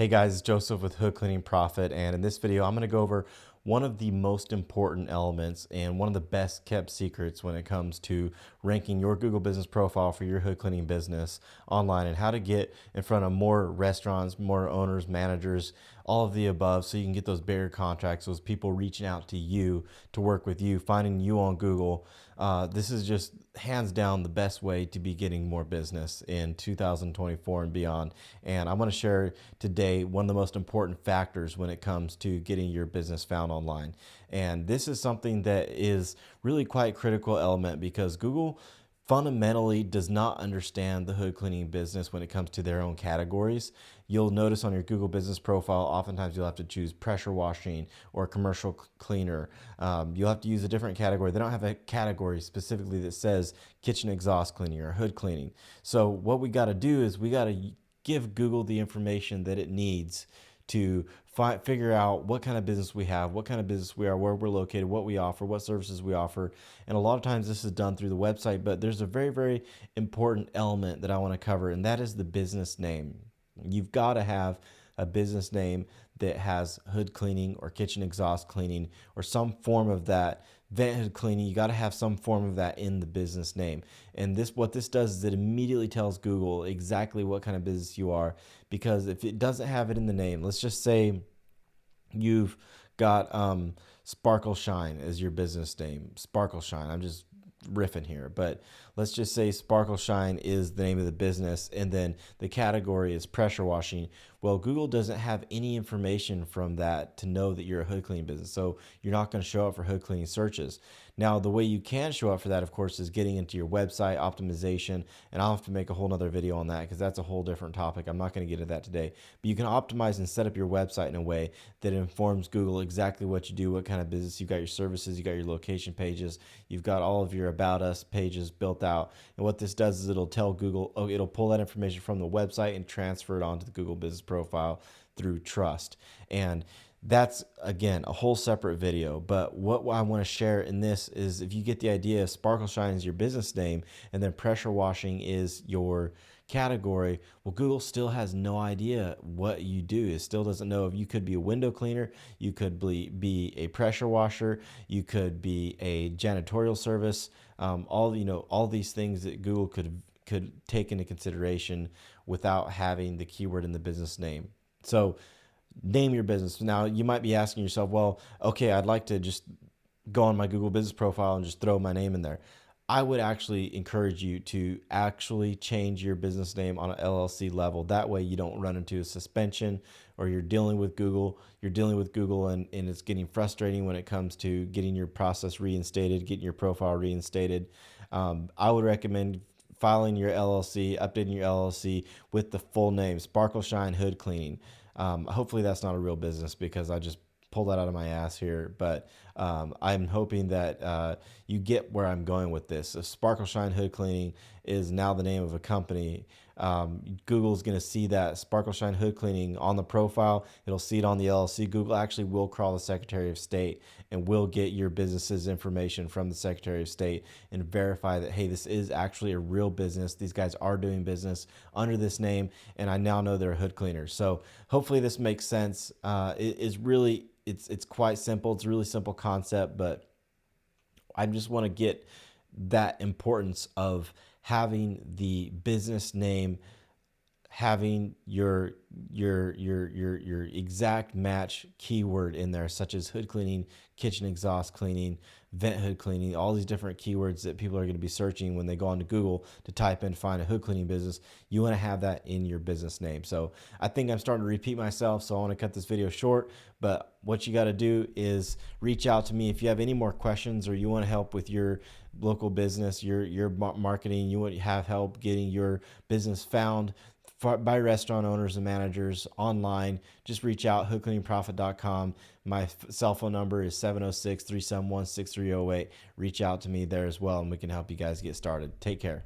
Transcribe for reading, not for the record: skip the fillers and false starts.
Hey guys, it's Joseph with Hood Cleaning Profit, and in this video I'm going to go over one of the most important elements and one of the best kept secrets when it comes to ranking your Google business profile for your hood cleaning business online, and how to get in front of more restaurants, more owners, managers, all of the above, so you can get those bigger contracts, those people reaching out to you to work with you, finding you on Google. This is just hands down the best way to be getting more business in 2024 and beyond. And I'm going to share today one of the most important factors when it comes to getting your business found online. And this is something that is really quite critical element, because Google fundamentally does not understand the hood cleaning business when it comes to their own categories. You'll notice on your Google business profile, oftentimes you'll have to choose pressure washing or commercial cleaner. You'll have to use a different category. They don't have a category specifically that says kitchen exhaust cleaning or hood cleaning. So what we got to do is we got to give Google the information that it needs to figure out what kind of business we have, what kind of business we are, where we're located, what we offer, what services we offer. And a lot of times this is done through the website, but there's a very, very important element that I want to cover, and that is the business name. You've got to have a business name that has hood cleaning or kitchen exhaust cleaning or some form of that. Vent hood cleaning, you got to have some form of that in the business name. And what this does is it immediately tells Google exactly what kind of business you are, because if it doesn't have it in the name, let's just say you've got Sparkle Shine as your business name. Sparkle Shine, I'm just riffing here, but let's just say Sparkle Shine is the name of the business, and then the category is pressure washing. Well, Google doesn't have any information from that to know that you're a hood cleaning business, so you're not going to show up for hood cleaning searches. Now, the way you can show up for that, of course, is getting into your website optimization, and I'll have to make a whole nother video on that because that's a whole different topic. I'm not going to get into that today, but you can optimize and set up your website in a way that informs Google exactly what you do, what kind of business you've got, your services, you got your location pages, you've got all of your About Us pages built out. And what this does is it'll tell Google, oh, it'll pull that information from the website and transfer it onto the Google business profile through Trust. And that's, again, a whole separate video. But what I want to share in this is, if you get the idea, Sparkle Shine is your business name and then pressure washing is your category, well, Google still has no idea what you do. It still doesn't know if you could be a window cleaner, you could be a pressure washer, you could be a janitorial service, all these things that Google could take into consideration without having the keyword in the business name. So name your business. Now, you might be asking yourself, well, okay, I'd like to just go on my Google business profile and just throw my name in there. I would actually encourage you to actually change your business name on an LLC level. That way you don't run into a suspension, or you're dealing with Google. And it's getting frustrating when it comes to getting your process reinstated, getting your profile reinstated. I would recommend filing your LLC, updating your LLC with the full name, Sparkle Shine Hood Cleaning. Hopefully that's not a real business, because I just pull that out of my ass here, but I'm hoping that you get where I'm going with this. So Sparkle Shine Hood Cleaning is now the name of a company. Google's going to see that Sparkle Shine Hood Cleaning on the profile. It'll see it on the LLC. Google actually will call the Secretary of State and will get your business's information from the Secretary of State and verify that, hey, this is actually a real business. These guys are doing business under this name, and I now know they're a hood cleaner. So hopefully this makes sense. It's quite simple. It's a really simple concept, but I just want to get that importance of having the business name, having your exact match keyword in there, such as hood cleaning, kitchen exhaust cleaning, vent hood cleaning, all these different keywords that people are going to be searching when they go onto Google to type in, find a hood cleaning business. You want to have that in your business name. So I think I'm starting to repeat myself, so I want to cut this video short, but what you got to do is reach out to me if you have any more questions, or you want to help with your local business, your marketing, you want to have help getting your business found by restaurant owners and managers online. Just reach out, hoodcleaningprofit.com. My cell phone number is 706-371-6308. Reach out to me there as well, and we can help you guys get started. Take care.